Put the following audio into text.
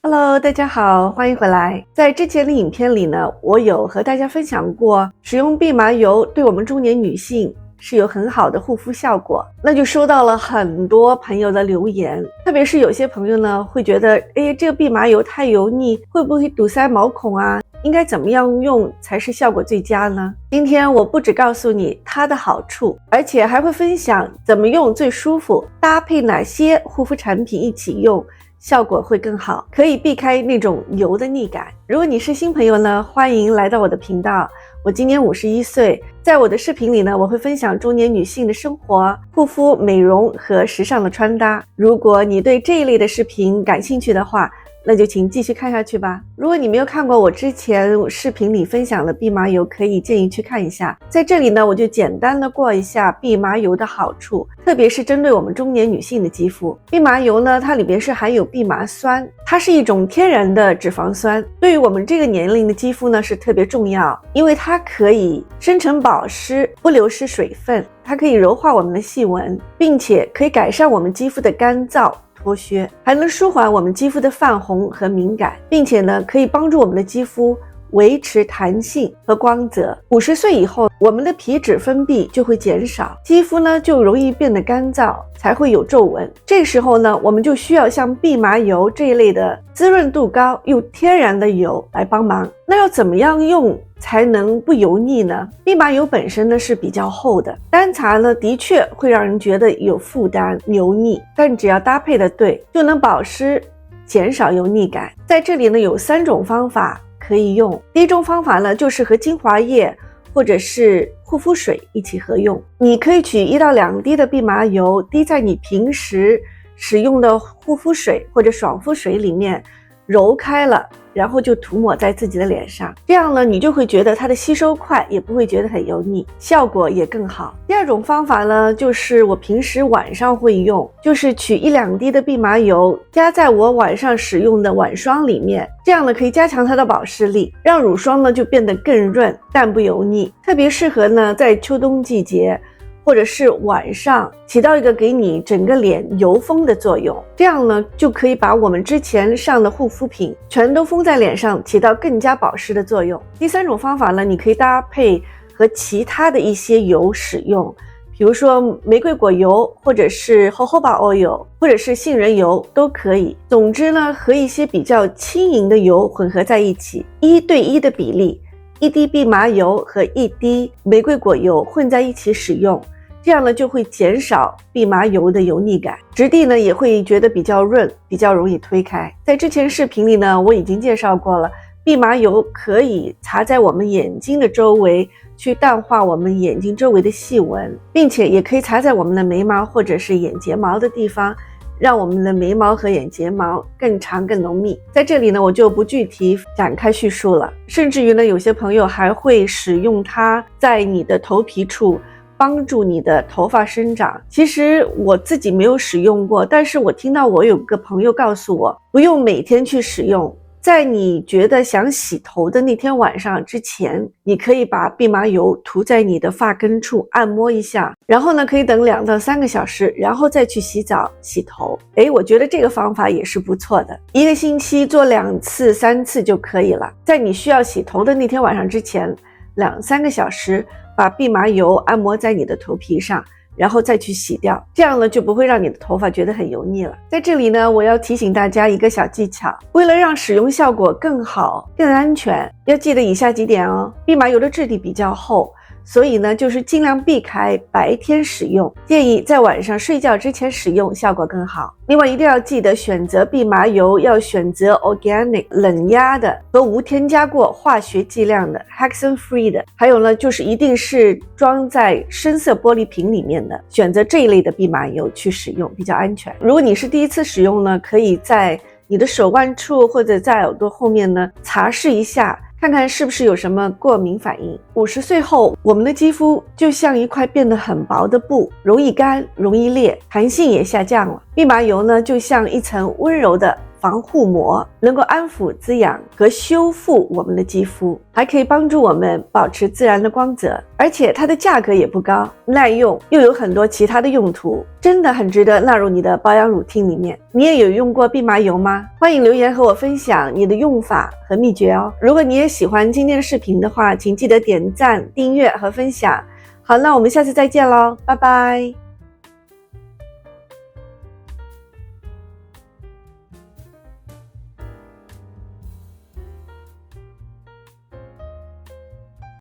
Hello，大家好，欢迎回来。在之前的影片里呢，我有和大家分享过，使用蓖麻油对我们中年女性是有很好的护肤效果，那就收到了很多朋友的留言，特别是有些朋友呢会觉得，这个蓖麻油太油腻，会不会堵塞毛孔啊？应该怎么样用才是效果最佳呢？今天我不只告诉你它的好处，而且还会分享怎么用最舒服，搭配哪些护肤产品一起用效果会更好，可以避开那种油的腻感。如果你是新朋友呢，欢迎来到我的频道。我今年51岁，在我的视频里呢，我会分享中年女性的生活、护肤、美容和时尚的穿搭。如果你对这一类的视频感兴趣的话，那就请继续看下去吧。如果你没有看过我之前视频里分享的蓖麻油，可以建议去看一下。在这里呢，我就简单的过一下蓖麻油的好处，特别是针对我们中年女性的肌肤。蓖麻油呢，它里边是含有蓖麻酸，它是一种天然的脂肪酸，对于我们这个年龄的肌肤呢是特别重要，因为它可以深层保湿，不流失水分，它可以柔化我们的细纹，并且可以改善我们肌肤的干燥脱屑，还能舒缓我们肌肤的泛红和敏感，并且呢，可以帮助我们的肌肤维持弹性和光泽。50岁以后，我们的皮脂分泌就会减少，肌肤呢就容易变得干燥，才会有皱纹。这时候呢，我们就需要像蓖麻油这一类的滋润度高又天然的油来帮忙。那要怎么样用才能不油腻呢？蓖麻油本身呢是比较厚的，单擦呢的确会让人觉得有负担、油腻，但只要搭配的对，就能保湿，减少油腻感。在这里呢有3种方法可以用。第一种方法呢，就是和精华液或者是护肤水一起合用。你可以取1到2滴的蓖麻油，滴在你平时使用的护肤水或者爽肤水里面，揉开了，然后就涂抹在自己的脸上，这样呢，你就会觉得它的吸收快，也不会觉得很油腻，效果也更好。第二种方法呢，就是我平时晚上会用，就是取1、2滴的蓖麻油，加在我晚上使用的晚霜里面，这样呢可以加强它的保湿力，让乳霜呢就变得更润，但不油腻，特别适合呢在秋冬季节，或者是晚上，起到一个给你整个脸油封的作用，这样呢就可以把我们之前上的护肤品全都封在脸上，起到更加保湿的作用。第3种方法呢，你可以搭配和其他的一些油使用，比如说玫瑰果油，或者是 jojoba oil， 或者是杏仁油都可以。总之呢，和一些比较轻盈的油混合在一起，1对1的比例，1滴蓖麻油和1滴玫瑰果油混在一起使用，这样呢就会减少蓖麻油的油腻感，质地呢也会觉得比较润，比较容易推开。在之前视频里呢，我已经介绍过了，蓖麻油可以擦在我们眼睛的周围，去淡化我们眼睛周围的细纹，并且也可以擦在我们的眉毛或者是眼睫毛的地方，让我们的眉毛和眼睫毛更长更浓密。在这里呢，我就不具体展开叙述了。甚至于呢，有些朋友还会使用它在你的头皮处，帮助你的头发生长。其实我自己没有使用过，但是我听到我有个朋友告诉我，不用每天去使用，在你觉得想洗头的那天晚上之前，你可以把蓖麻油涂在你的发根处按摩一下，然后呢可以等2到3个小时，然后再去洗澡洗头。我觉得这个方法也是不错的，1个星期做2次3次就可以了。在你需要洗头的那天晚上之前2、3个小时，把蓖麻油按摩在你的头皮上，然后再去洗掉，这样呢就不会让你的头发觉得很油腻了。在这里呢，我要提醒大家一个小技巧，为了让使用效果更好更安全，要记得以下几点哦。蓖麻油的质地比较厚，所以呢就是尽量避开白天使用，建议在晚上睡觉之前使用，效果更好。另外一定要记得选择蓖麻油要选择 organic 冷压的和无添加过化学剂量的 hexane free 的，还有呢就是一定是装在深色玻璃瓶里面的，选择这一类的蓖麻油去使用比较安全。如果你是第一次使用呢，可以在你的手腕处或者在耳朵后面呢擦拭一下，看看是不是有什么过敏反应。50岁后，我们的肌肤就像一块变得很薄的布，容易干，容易裂，弹性也下降了。蓖麻油呢，就像一层温柔的防护膜，能够安抚、滋养和修复我们的肌肤，还可以帮助我们保持自然的光泽，而且它的价格也不高，耐用，又有很多其他的用途，真的很值得纳入你的保养routine里面。你也有用过蓖麻油吗？欢迎留言和我分享你的用法和秘诀哦。如果你也喜欢今天的视频的话，请记得点赞、订阅和分享。好，那我们下次再见喽，拜拜。